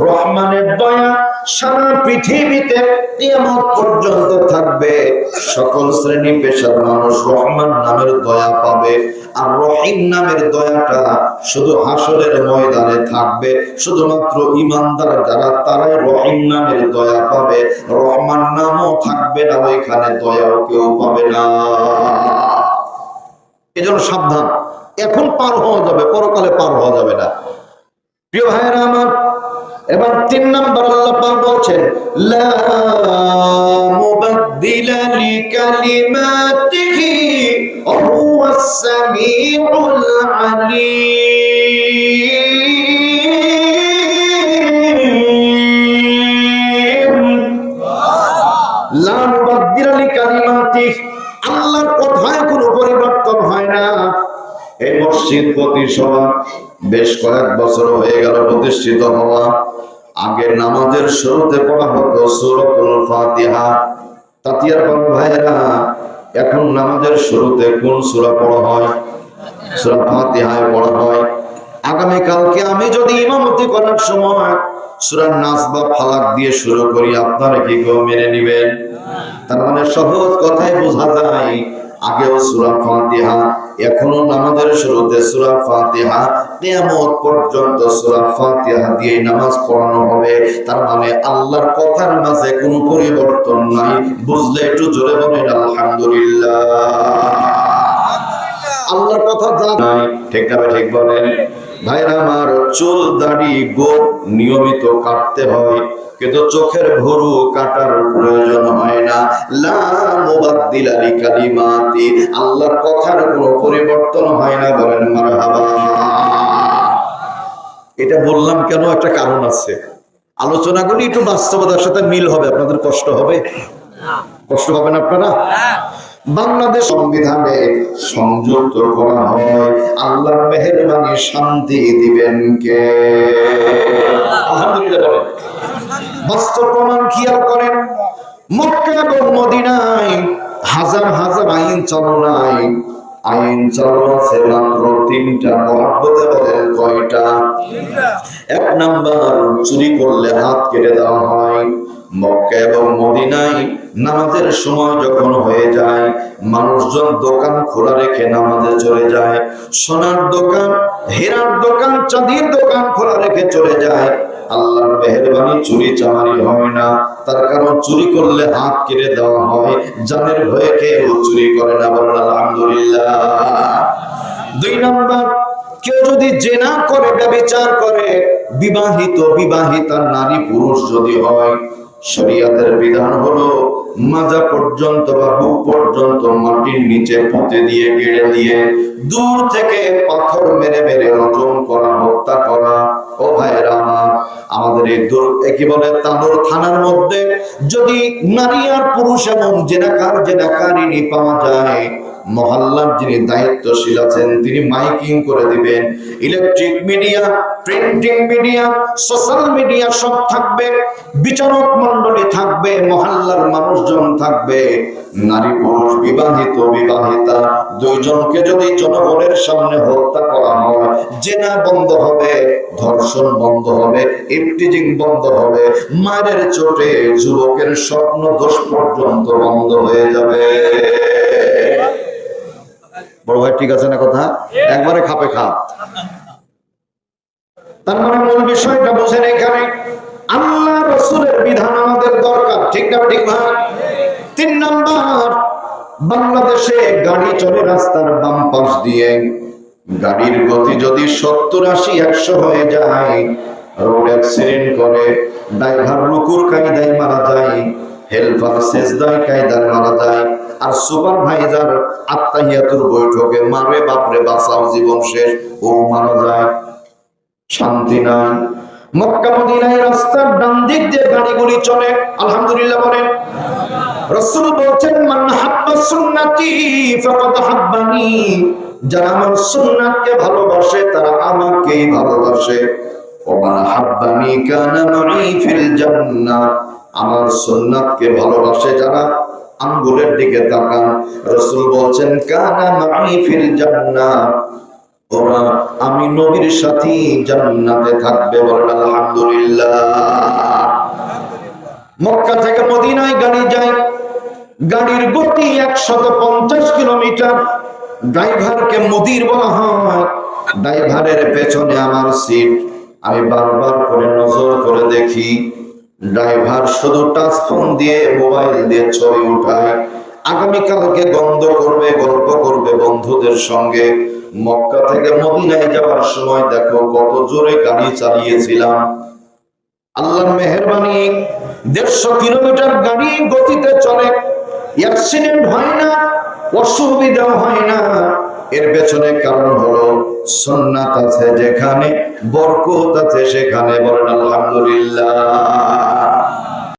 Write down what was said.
রহমানের দয়া সারা পৃথিবীতে কিয়ামত পর্যন্ত থাকবে। সকল শ্রেণী পেশার মানুষ রহমান নামের দয়া পাবে, আর রহিম নামের দয়াটা শুধু হাসরের ময়দানে থাকবে। শুধুমাত্র ঈমানদার যারা তারাই রহিম নামের দয়া পাবে, রহমান নামও থাকবে না, ওইখানে দয়াও কেউ পাবে না। এজন্য সাবধান, এখন পার হওয়া যাবে, পরকালে পার হওয়া যাবে না। প্রিয় ভাইরা আমার, এবার 3 নাম্বার আল্লাহ পাক বলছেন, লা মুবাদদিলা লিকালিমাতিহি ওয়া হুয়াস সামিউল আলীম। লা মুবাদদিলা লিকালিমাতিহি, আল্লাহর কথায় কোনো পরিবর্তন হয় না। এই মসজিদ প্রতিষ্ঠা বেশ কয়েক বছর হয়ে গেল প্রতিষ্ঠিত হওয়া। আগে নামাজের শুরুতে পড়া হতো সূরাতুল ফাতিহা। তাতিয়ার বাবা ভাইরা, এখন নামাজের শুরুতে কোন সূরা পড়া হয়? সূরা ফাতিহায় পড়া হয়। আগামী কালকে আমি যদি ইমামতি করার সময় সূরা নাস বা ফালাক দিয়ে শুরু করি, আপনারা কি কেউ মেনে নেবেন? তার মানে সহজ কথায় বোঝা যায়, আগেও সূরা ফাতিহা, এখনো নামাজের শুরুতে সূরা ফাতিহা, কিয়ামত পর্যন্ত সূরা ফাতিহা দিয়ে নামাজ পড়ানো হবে। তার মানে আল্লাহর কথার মাঝে কোনো পরিবর্তন নাই। বুঝলে একটু জোরে বলেন আলহামদুলিল্লাহ। আল্লাহর কথা জানাই, ঠিক না? ঠিক বলেন ভাইরা আমার। চুল দাড়ি গোঁফ নিয়মিত কাটতে হয়, কিন্তু চোখের ভুরু কাটার প্রয়োজন হয় না। লা মুবাদদিলা লিকালিমাতি, আল্লাহর কথার কোনো পরিবর্তন হয় না। বলেন মারহাবা। এটা বললাম কেন? একটা কারণ আছে। আলোচনাগুলি একটু বাস্তবতার সাথে মিল হবে। আপনাদের কষ্ট হবে? কষ্ট পাবেন আপনারা? বাংলাদেশ সংবিধানে সংযুক্ত করা হয়, আল্লাহর মেহেরবানি শান্তি দিবেন কে? আলহামদুলিল্লাহ বলেন। বাস্তব প্রমাণ খেয়াল করেন, মক্কা এবং মদিনায় হাজার হাজার আইন চালনায়, আইন চালনা আছে মাত্র 3টা। মহাব্বতে বলেন কয়টা? 1 নাম্বার, চুরি করলে হাত কেটে দেওয়া হয়। মক্কা এবং মদিনায় নামাজের সময় যখন হয়ে যায়, মানুষজন দোকান খোলা রেখে নামাজে চলে যায়। সোনার দোকান, হীরার দোকান, চাঁদির দোকান খোলা রেখে চলে যায়। আল্লাহর মেহেরবানি চুরি চামারি হয় না। তার কারণ চুরি করলে হাত কেটে দেওয়া হয়। জানের ভয়ে কেউ চুরি করে না। বলেন আলহামদুলিল্লাহ। 2 নাম্বার, কেউ যদি জিনা করে, ব্যভিচার করে, বিবাহিতা নারী পুরুষ যদি হয়, শরীয়তের বিধান হলো মাজা পর্যন্ত বা বুক পর্যন্ত মাটির নিচে পুঁতে দিয়ে, গেড়ে দিয়ে, দূর থেকে পাথর মেরে মেরে রজম করা, হত্যা করা। ও ভাইরা আমার, আমাদের এই কি বলে তানোর থানার মধ্যে যদি নারী আর পুরুষ এমন জেনাকারিনী পাওয়া যায়, মহল্লার যিনি দায়িত্বশীল আছেন তিনি মাইকিং করে দিবেন। Electric media, printing media, social media সব থাকবে, বিচারক মন্ডলী থাকবে, মহল্লার মানুষজন থাকবে। নারী পুরুষ, বিবাহিত বিবাহিতা 2 জনকে যদি জনগণের সামনে হত্যা করা হয়, জেনা বন্ধ হবে, ধর্ষণ বন্ধ হবে, ইফটিজিং বন্ধ হবে, মায়ের চোটে যুবকের স্বপ্ন দোষ পর্যন্ত বন্ধ হয়ে যাবে। বড় ভাই ঠিক আছে না কথা? একবারে খাপে খাপ। তার মানে মূল বিষয়টা বুঝেন, এখানে আল্লাহ রাসূলের বিধান আমাদের দরকার, ঠিক না? ঠিক ভাই। 3 নাম্বার, বাংলাদেশে গাড়ি চলে রাস্তার বাম পাশ দিয়ে, গাড়ির গতি যদি 70, 80, 100 হয়ে যায়, রোড অ্যাক্সিডেন্ট করে, ড্রাইভার রুকুর কায়দায় মারা যায়, হেল্পার সেজদায় কায়দায় মারা যায়, আর সুপারভাইজার আত্তাহিয়াতুর বৈঠকে মারে, বাপরে বাঁচাও জীবন শেষ, ও মারা যায়। শান্তি নাই। মক্কা মদিনায় রাস্তার ডান দিক দিয়ে গাড়িগুলি চলে, আলহামদুলিল্লাহ বলেন। রাসূল বলেন, মান হাব্বা সুন্নতি ফাকাদ হাব্বানি, যারা আমার সুন্নাতকে ভালোবাসে তারা আমাকেই ভালোবাসে। ওয়া মান হাব্বানি কানা মাই ফিল জান্নাহ, আমার সুন্নাতকে ভালোবাসে যারা, আঙ্গুলের দিকে তাকান, রাসূল বলেন কানা মাই ফিল জান্নাহ, ওরা আমি নবীর সাথে জান্নাতে থাকবে, বলেন আলহামদুলিল্লাহ। মক্কা থেকে মদিনায় গাড়ি যায়, গাড়ির গতি 150 কিলোমিটার। ড্রাইভারকে মুদির বলা হয়। ড্রাইভারের পেছনে আমার সিট। আমি বারবার করে নজর করে দেখি, ড্রাইভার শুধু টাচ ফোন দিয়ে, মোবাইল দিয়ে ছবি উঠায়। আগামীকালকে গন্ধ করবে, গল্প করবে বন্ধুদের সঙ্গে। মক্কা থেকে মদিনায় যাওয়ার সময় দেখো কত জোরে গাড়ি চালিয়েছিলাম। আল্লাহর মেহেরবানি, 150 কিলোমিটার গাড়ি গতিতে চলে, অ্যাক্সিডেন্ট হয় না, অসুবিধা হয় না। এর পেছনে কারণ হলো সুন্নাত আছে যেখানে, বরকত আছে সেখানে, বলেন আলহামদুলিল্লাহ।